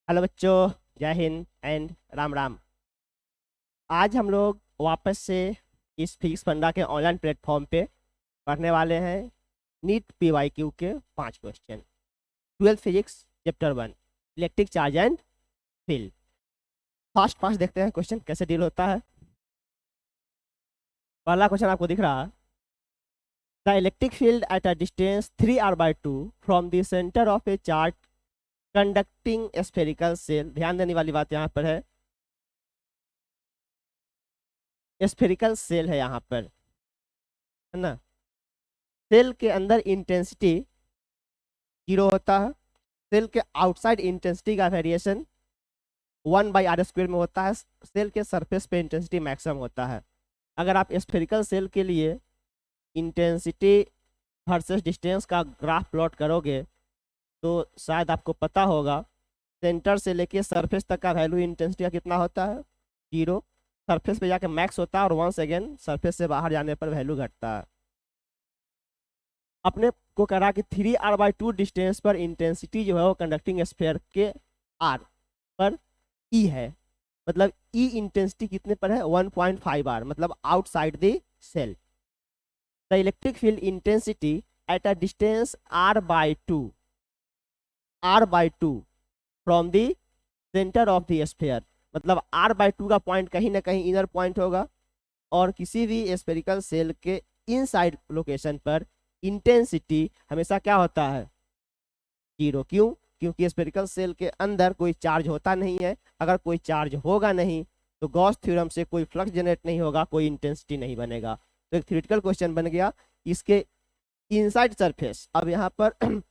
Hello बच्चों, जय Hind and Ram Ram. आज हम लोग वापस से इस फिजिक्स फंडा के ऑनलाइन प्लेटफॉर्म पे पढ़ने वाले हैं नीट पीवाईक्यू के 5 question. 12th physics chapter 1 electric charge and field. Fast fast देखते हैं क्वेश्चन कैसे डील होता है। पहला क्वेश्चन आपको दिख रहा है, the electric field at a distance 3r/2 from the centre of A charge conducting spherical shell. ध्यान देने वाली बात यहाँ पर है, स्फेरिकल सेल है यहाँ पर, है ना। सेल के अंदर इंटेंसिटी 0 होता है। सेल के आउटसाइड इंटेंसिटी का वेरिएशन 1/r² में होता है। सेल के सरफेस पे इंटेंसिटी मैक्सिमम होता है। अगर आप स्फेरिकल सेल के लिए इंटेंसिटी वर्सेस डिस्टेंस का ग्राफ प्लॉट करोगे तो शायद आपको पता होगा, सेंटर से लेके सरफेस तक का वैल्यू इंटेंसिटी का कितना होता है, 0। सरफेस पे जाके मैक्स होता है और वंस अगेन सरफेस से बाहर जाने पर वैल्यू घटता है। अपने को करा कि 3r/2 डिस्टेंस पर इंटेंसिटी जो है वो कंडक्टिंग स्फीयर के r पर E है। मतलब E इंटेंसिटी कितने पर है, 1.5r, मतलब outside the cell. The electric field intensity at a distance r/2 from the centre of the sphere, मतलब r/2 का पॉइंट कहीं ना कहीं इनर पॉइंट होगा और किसी भी स्फेरिकल सेल के इनसाइड लोकेशन पर इंटेंसिटी हमेशा क्या होता है, 0। क्यों? क्योंकि स्फेरिकल सेल के अंदर कोई चार्ज होता नहीं है। अगर कोई चार्ज होगा नहीं तो गॉस थ्योरम से कोई फ्लक्स जनरेट नहीं होगा, कोई इंटेंसिटी नहीं बनेगा। तो एक थ्योरेटिकल क्वेश्चन बन गया इसके इनसाइड सरफेस। अब यहाँ पर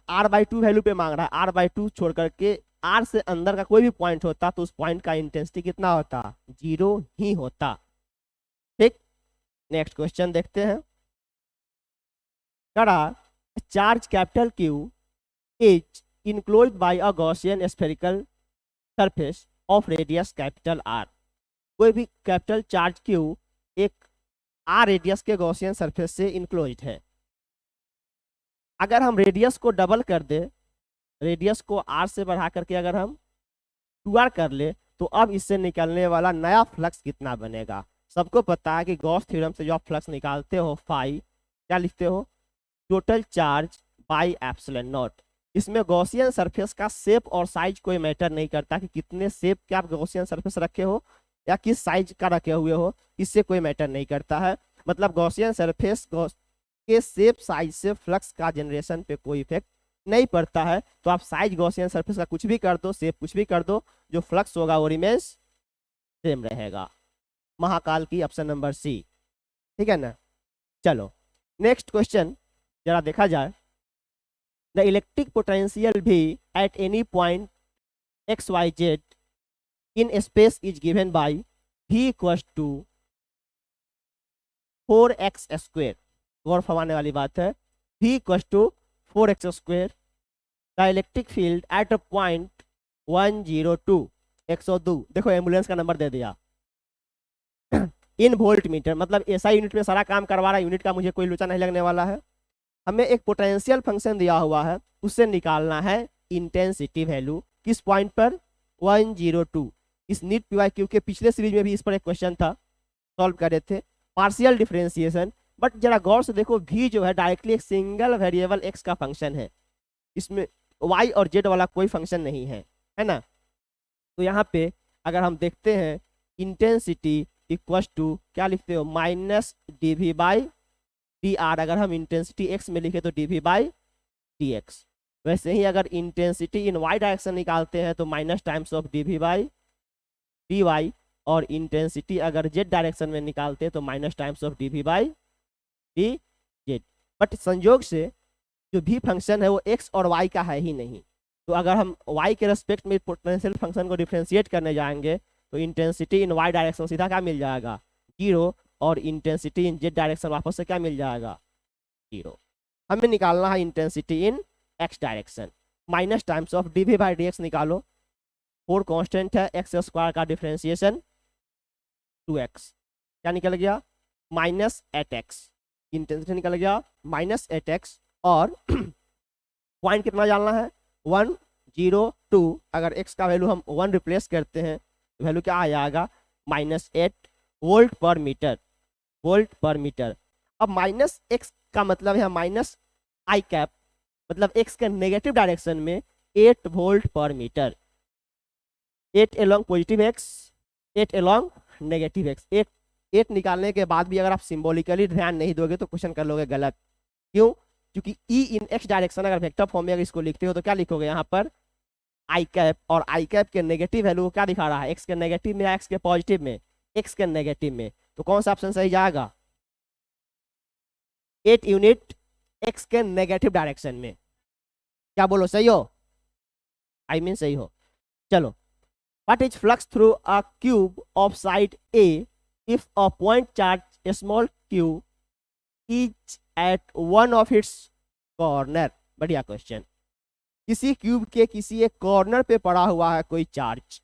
r/2 वैल्यू पे मांग रहा है। r/2 छोड़ करके r से अंदर का कोई भी पॉइंट होता तो उस पॉइंट का इंटेंसिटी कितना होता, 0 ही होता। ठीक, नेक्स्ट क्वेश्चन देखते हैं। करा charge capital Q is enclosed bye a Gaussian spherical surface of radius capital R। कोई भी कैपिटल चार्ज Q एक r रेडियस के गॉसियन सरफेस से इनक्लोज्ड है। अगर हम रेडियस को डबल कर दे, रेडियस को r से बढ़ा करके अगर हम 2r कर ले तो अब इससे निकलने वाला नया फ्लक्स कितना बनेगा। सबको पता है कि गॉस थ्योरम से जो आप फ्लक्स निकालते हो फाई, क्या लिखते हो, total charge by epsilon not. इसमें गॉसियन सरफेस का शेप और साइज कोई मैटर नहीं करता कि कितने शेप के आप गॉसियन सरफेस रखे हो या किस साइज का रखे हुए हो, इससे कोई मैटर नहीं करता है। मतलब गॉसियन सरफेस के शेप साइज से फ्लक्स का जनरेशन पे कोई इफेक्ट नहीं पड़ता है। तो आप साइज गॉसियन सरफेस का कुछ भी कर दो, शेप कुछ भी कर दो, जो फ्लक्स होगा वो रिमेंस सेम रहेगा। महाकाल की ऑप्शन नंबर सी, ठीक है ना। चलो नेक्स्ट क्वेश्चन जरा देखा जाए। द इलेक्ट्रिक पोटेंशियल भी at any point XYZ in space is given by V equals to 4x²। गौर फरमाने वाली बात है, V equals to 4x²। The electric field at a point 102, 102, देखो एम्बुलेंस का नंबर दे दिया इन वोल्ट मीटर, मतलब ऐसा यूनिट में सारा काम करवा रहा है, यूनिट का मुझे कोई लोचा नहीं लगने वाला है। हमें एक पोटेंशियल फंक्शन दिया हुआ है, उससे निकालना है इंटेंसिटी वैल्यू किस पॉइंट पर, 102। इस नीट पीवाईक्यू के पिछले सीरीज में भी इस पर एक क्वेश्चन था, सॉल्व कर रहे थे, पार्शियल डिफरेंशिएशन। बट जरा गौर से देखो, भी जो है डायरेक्टली एक सिंगल वेरिएबल x का फंक्शन है, इसमें y और z वाला कोई फंक्शन नहीं है ना। तो यहाँ पे अगर हम देखते हैं इंटेंसिटी इक्वल्स टू क्या लिखते हो, -dv/dr। अगर हम इंटेंसिटी x में लिखे तो dv/dx। वैसे ही अगर इंटेंसिटी इन y डायरेक्शन निकालते हैं तो माइनस टाइम्स ऑफ dv/dy, और इंटेंसिटी अगर z डायरेक्शन में निकालते हैं तो minus times of dv/dz। But संयोग से जो भी फंक्शन है वो x और y का है ही नहीं। तो अगर हम y के रेस्पेक्ट में पोटेंशियल फंक्शन को डिफरेंशिएट करने जाएंगे तो इंटेंसिटी इन y डायरेक्शन सीधा क्या मिल जाएगा, 0, और इंटेंसिटी इन z डायरेक्शन वापस से क्या मिल जाएगा, 0। हमें निकालना है intensity in x direction. Minus times of dv/dx निकालो, 4 कांस्टेंट है, x² का डिफरेंशिएशन 2x, क्या निकल गया, -8x। इंटेंसिटी निकल गया -8x, और पॉइंट कितना जानना है, 0.02, अगर x का वैल्यू हम 1 रिप्लेस करते हैं तो वैल्यू क्या आ जाएगा, -8 volt per metre, volt per metre. अब माइनस एक्स का मतलब है माइनस आई कैप, मतलब x के नेगेटिव डायरेक्शन में 8 volt per metre, 8 along positive x, 8 along negative x. 8 निकालने के बाद भी अगर आप सिंबॉलिकली ध्यान नहीं दोगे तो क्वेश्चन कर लोगे गलत। क्यों? क्योंकि ई इन एक्स डायरेक्शन अगर वेक्टर फॉर्म में अगर इसको लिखते हो तो क्या लिखोगे यहाँ पर आई कैप, और आई कैप के नेगेटिव वैल्यू क्या दिखा रहा है, एक्स के नेगेटिव में या एक्स के पॉजिटिव में, एक्स के नेगेटिव में। तो कौन सा ऑप्शन सही जाएगा, 8 यूनिट एक्स के नेगेटिव डायरेक्शन में। क्या बोलो, सही हो? आई मीन सही हो। चलो, what is flux through a cube of side a if a point charge a small cube is at one of its corner. बढ़िया क्वेश्चन। किसी क्यूब के किसी एक कॉर्नर पे पड़ा हुआ है कोई चार्ज।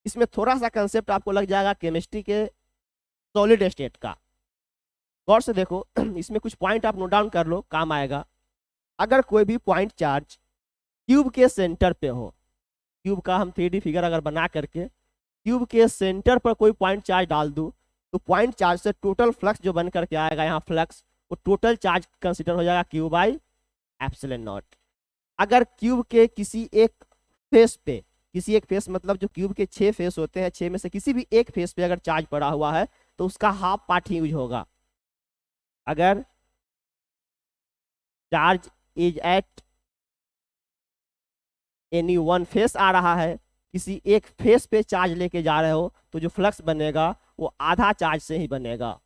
इसमें थोड़ा सा कंसेप्ट आपको लग जाएगा केमिस्ट्री के सॉलिड स्टेट का। गौर से देखो, इसमें कुछ पॉइंट आप नोट डाउन कर लो, काम आएगा। अगर कोई भी पॉइंट चार्ज क्यूब के सेंटर पे हो, क्यूब का हम 3D फिगर अगर बना करके क्यूब के सेंटर पर कोई पॉइंट चार्ज डाल दूं तो पॉइंट चार्ज से टोटल फ्लक्स जो बन करके आएगा यहाँ फ्लक्स, वो टोटल चार्ज कंसीडर हो जाएगा क्यू बाई एप्सिलॉन नॉट। अगर क्यूब के किसी एक फेस पे, किसी एक फेस मतलब जो क्यूब के 6 फेस होते हैं, 6 में से किसी भी एक फेस पे अगर चार्ज पड़ा हुआ है तो उसका हाफ पार्ट ही यूज होगा। अगर charge is at any one face आ रहा है, किसी एक फेस पे चार्ज लेके जा रहे हो तो जो फ्लक्स बनेगा वो आधा चार्ज से ही बनेगा,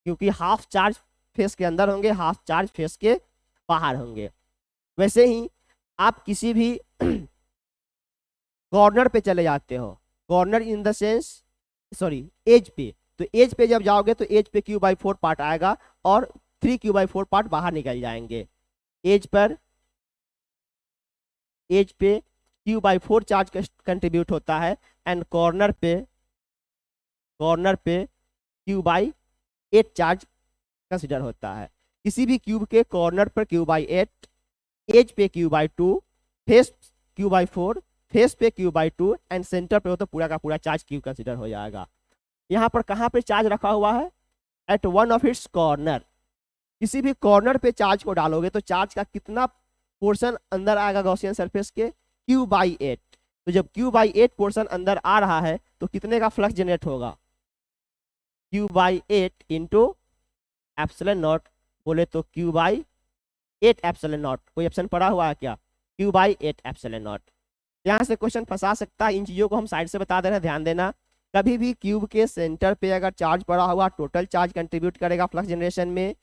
क्योंकि हाफ चार्ज फेस के अंदर होंगे, हाफ चार्ज फेस के बाहर होंगे। वैसे ही आप किसी भी कॉर्नर पे चले जाते हो, corner in the sense sorry edge पे, तो एज पे जब जाओगे तो एज पे Q/4 पार्ट आएगा और 3Q/4 पार्ट बाहर निकल जाएंगे। एज पे Q/4 चार्ज कंट्रीब्यूट होता है एंड कॉर्नर पे Q/8 चार्ज कंसिडर होता है। किसी भी क्यूब के कॉर्नर पर Q/8, एज पे Q/2, फेस Q/4, फेस पे Q/2 एंड सेंटर पे हो तो पूरा का पूरा चार्ज Q कंसिडर हो जाएगा। यहाँ पर कहाँ पे चार्ज रखा हुआ है, at one of its corner. किसी भी कॉर्नर पे चार्ज को डालोगे तो चार्ज का कितना पोर्शन अंदर आएगा गॉसियन सरफेस के, Q/8। तो जब Q/8 पोर्शन अंदर आ रहा है तो कितने का फ्लक्स जनरेट होगा, Q/8 इंटू एप्सिलॉन नॉट, बोले तो Q/8 एप्सिलॉन नॉट। कोई ऑप्शन पड़ा हुआ है क्या, Q/8 एप्सिलॉन नॉट। यहाँ से क्वेश्चन फंसा सकता है, इन चीजों को हम साइड से बता दे रहे हैं, ध्यान देना। कभी भी क्यूब के सेंटर पे अगर चार्ज पड़ा हुआ टोटल चार्ज कंट्रीब्यूट करेगा फ्लक्स जनरेशन में।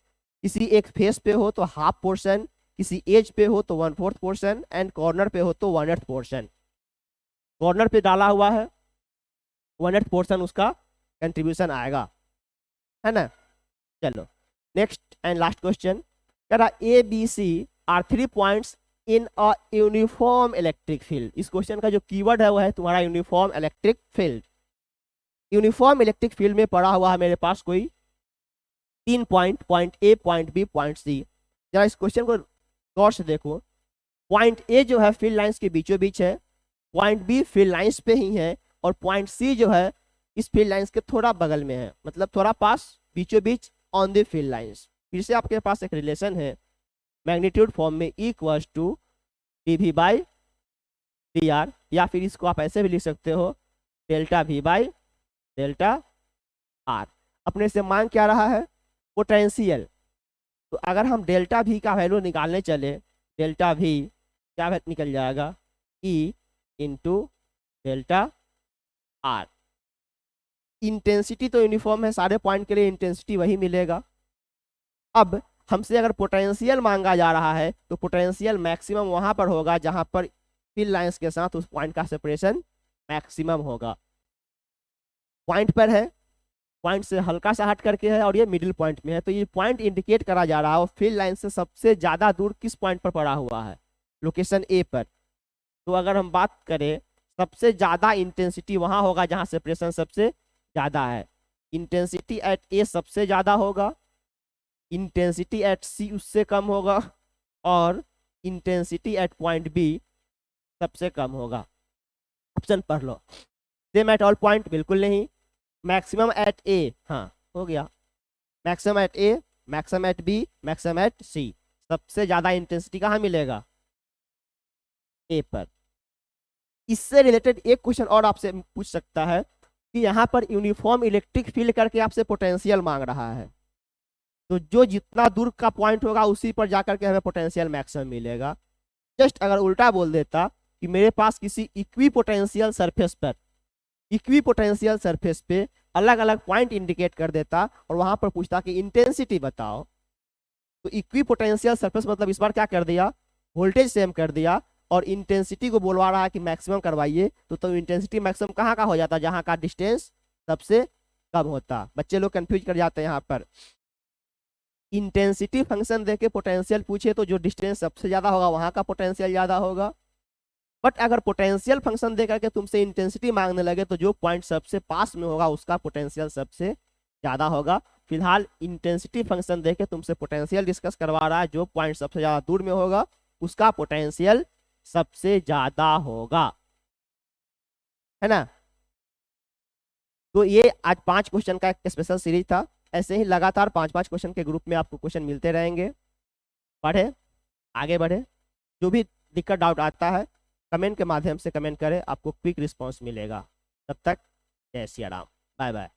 किसी एक फेस पे हो तो हाफ पोर्शन, किसी एज पे हो तो 1/4 पोर्शन एंड कॉर्नर पे हो तो 1/8 पोर्शन। कॉर्नर पे डाला हुआ है 1/8 पोर्शन उसका कंट्रीब्यूशन आएगा, है ना। चलो नेक्स्ट एंड लास्ट क्वेश्चन, कह रहा ABC are 3 points in a uniform electric field. इस क्वेश्चन का जो कीवर्ड है वो है तुम्हारा uniform electric field. Uniform electric field में पड़ा हुआ है मेरे पास कोई 3 point, point A, point B, point C. जरा इस क्वेश्चन को गौर से देखो। पॉइंट ए जो है फील्ड लाइंस के बीचों बीच है, पॉइंट बी फील्ड लाइंस पे ही है, और पॉइंट सी जो है इस फील्ड लाइंस के थोड़ा बगल में है, मतलब थोड़ा पास, बीचों बीच, ऑन द फील्ड लाइंस। फिर से आपके पास एक रिलेशन है मैग्नीट्यूड फॉर्म में इक्वल्स टू dV/dr, या फिर इसको आप ऐसे भी लिख सकते हो ΔV/ΔR। अपने से मांग क्या रहा है, पोटेंशियल। तो अगर हम डेल्टा V का वैल्यू निकालने चले, डेल्टा V क्या निकल जाएगा, E इंटू ΔR। इंटेंसिटी तो यूनिफॉर्म है, सारे पॉइंट के लिए इंटेंसिटी वही मिलेगा। अब हमसे अगर पोटेंशियल मांगा जा रहा है तो पोटेंशियल मैक्सिमम वहां पर होगा जहां पर फील्ड लाइंस के साथ उस पॉइंट का सेपरेशन मैक्सिमम होगा। पॉइंट पर है, पॉइंट से हल्का सा हट करके है और ये मिडिल पॉइंट में है, तो ये पॉइंट इंडिकेट करा जा रहा है और फील्ड लाइन से सबसे ज्यादा दूर किस पॉइंट पर पड़ा हुआ है, लोकेशन ए पर। तो अगर हम बात करें सबसे ज्यादा इंटेंसिटी वहां होगा जहां सेपरेशन सबसे ज्यादा है। इंटेंसिटी एट ए सबसे ज्यादा होगा, इंटेंसिटी एट सी उससे कम होगा, और इंटेंसिटी एट पॉइंट बी सबसे कम होगा। ऑप्शन पढ़ लो। सेम एट ऑल पॉइंट बिल्कुल नहीं। मैक्सिमम एट ए, हाँ हो गया। Maximum at A, maximum at B, maximum at C. सबसे ज्यादा इंटेंसिटी कहाँ मिलेगा? ए पर। इससे रिलेटेड एक क्वेश्चन और आपसे पूछ सकता है कि यहाँ पर यूनिफॉर्म इलेक्ट्रिक फील्ड करके आपसे पोटेंशियल मांग रहा है, तो जो जितना दूर का पॉइंट होगा उसी पर जाकर के हमें पोटेंशियल मैक्सिमम मिलेगा। जस्ट अगर उल्टा बोल देता कि मेरे पास किसी इक्वी पोटेंशियल सरफेस पर, इक्वी पोटेंशियल सरफेस पे अलग अलग पॉइंट इंडिकेट कर देता और वहां पर पूछता कि इंटेंसिटी बताओ, तो इक्वी पोटेंशियल सरफेस मतलब इस बार क्या कर दिया, वोल्टेज सेम कर दिया और इंटेंसिटी को बोलवा रहा है कि मैक्सिमम करवाइए, तो इंटेंसिटी मैक्सिमम कहाँ का हो जाता, जहां का डिस्टेंस सबसे कम होता। बच्चे लोग कंफ्यूज कर जाते हैं यहाँ पर। इंटेंसिटी फंक्शन देके पोटेंशियल पूछे तो जो डिस्टेंस सबसे ज्यादा होगा वहां का पोटेंशियल ज्यादा होगा। बट अगर पोटेंशियल फंक्शन दे करके तुमसे इंटेंसिटी मांगने लगे तो जो पॉइंट सबसे पास में होगा उसका पोटेंशियल सबसे ज्यादा होगा। फिलहाल इंटेंसिटी फंक्शन देके तुमसे पोटेंशियल डिस्कस करवा रहा है, जो पॉइंट सबसे ज्यादा दूर में होगा उसका पोटेंशियल सबसे ज्यादा होगा, है ना। तो ये आज 5 क्वेश्चन का एक स्पेशल सीरीज था। ऐसे ही लगातार 5-5 क्वेश्चन के ग्रुप में आपको क्वेश्चन मिलते रहेंगे। पढ़े, आगे बढ़े। जो भी दिक्कत डाउट आता है कमेंट के माध्यम से कमेंट करें, आपको क्विक रिस्पॉन्स मिलेगा। तब तक जय सिया राम, बाय बाय।